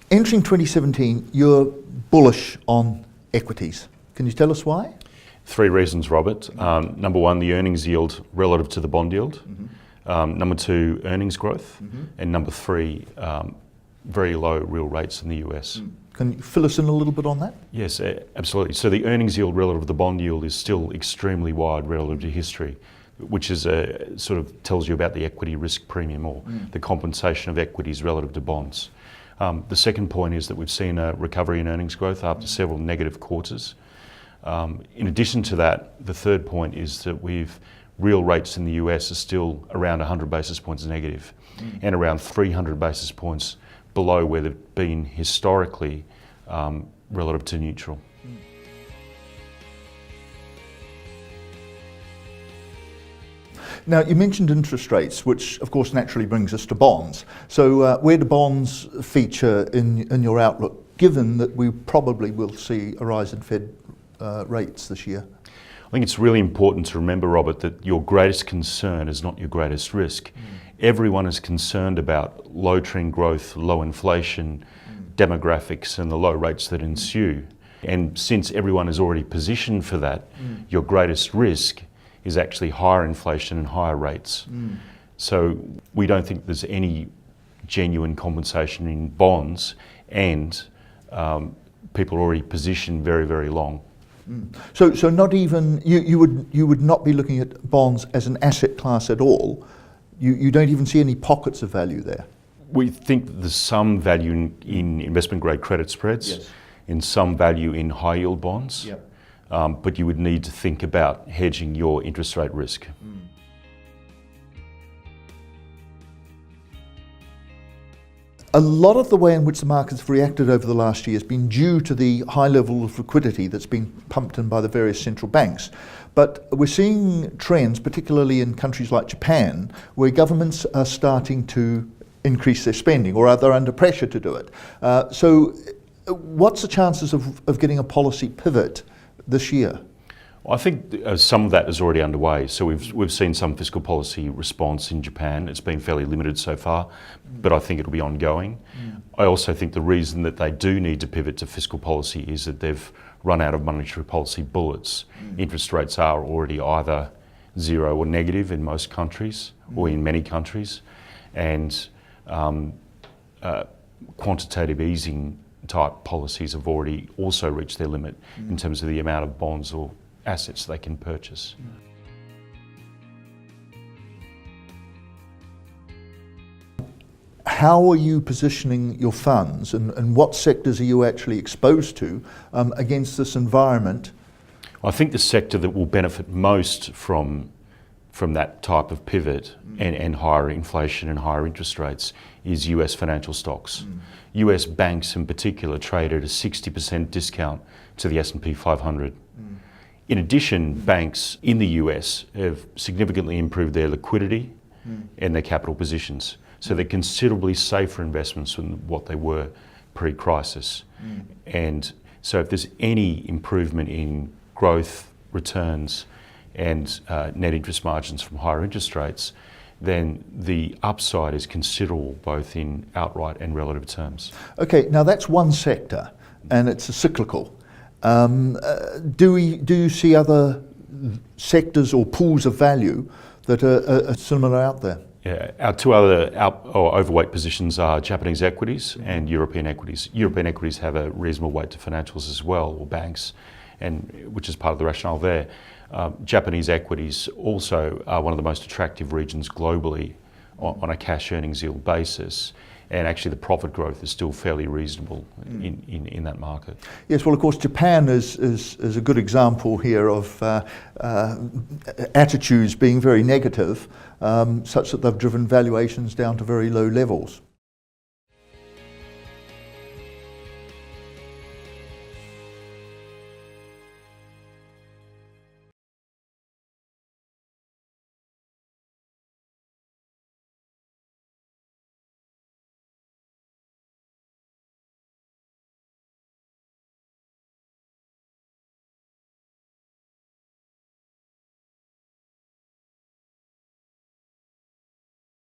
Entering 2017, you're bullish on equities. Can you tell us why? Three reasons, Robert. Number one, the earnings yield relative to the bond yield. Number two, earnings growth. And number three, very low real rates in the US. Can you fill us in a little bit on that? Yes, absolutely. So the earnings yield relative to the bond yield is still extremely wide relative to history, which is sort of tells you about the equity risk premium or the compensation of equities relative to bonds. The second point is that we've seen a recovery in earnings growth after several negative quarters. In addition to that, the third point is that real rates in the US are still around 100 basis points negative and around 300 basis points below where they've been historically relative to neutral. Now, you mentioned interest rates, which of course naturally brings us to bonds. So where do bonds feature in your outlook, given that we probably will see a rise in Fed rates this year? I think it's really important to remember, Robert, that your greatest concern is not your greatest risk. Everyone is concerned about low trend growth, low inflation, demographics and the low rates that ensue. And since everyone is already positioned for that, your greatest risk is actually higher inflation and higher rates. So we don't think there's any genuine compensation in bonds, and people are already positioned very, very long. So not even, you would not be looking at bonds as an asset class at all. You don't even see any pockets of value there. We think that there's some value in investment grade credit spreads, and some value in high yield bonds. But you would need to think about hedging your interest rate risk. A lot of the way in which the markets have reacted over the last year has been due to the high level of liquidity that's been pumped in by the various central banks. But we're seeing trends, particularly in countries like Japan, where governments are starting to increase their spending, or are they under pressure to do it. So what's the chances of getting a policy pivot this year? Well, I think some of that is already underway. So we've seen some fiscal policy response in Japan. It's been fairly limited so far, but I think it'll be ongoing. I also think the reason that they do need to pivot to fiscal policy is that they've run out of monetary policy bullets. Interest rates are already either zero or negative in most countries, or in many countries, and quantitative easing type policies have already also reached their limit in terms of the amount of bonds or assets they can purchase. How are you positioning your funds, and what sectors are you actually exposed to against this environment? I think the sector that will benefit most from that type of pivot and higher inflation and higher interest rates is US financial stocks. US banks in particular trade at a 60% discount to the S&P 500. In addition, banks in the US have significantly improved their liquidity and their capital positions. So they're considerably safer investments than what they were pre-crisis. And so if there's any improvement in growth, returns, and net interest margins from higher interest rates, then the upside is considerable both in outright and relative terms. Okay, now that's one sector, and it's a cyclical. Do you see other sectors or pools of value that are similar out there? Yeah, our two other overweight positions are Japanese equities and European equities. European equities have a reasonable weight to financials as well, or banks, and which is part of the rationale there. Japanese equities also are one of the most attractive regions globally on a cash earnings yield basis, and actually the profit growth is still fairly reasonable in that market. Yes, well of course Japan is a good example here of attitudes being very negative, such that they've driven valuations down to very low levels.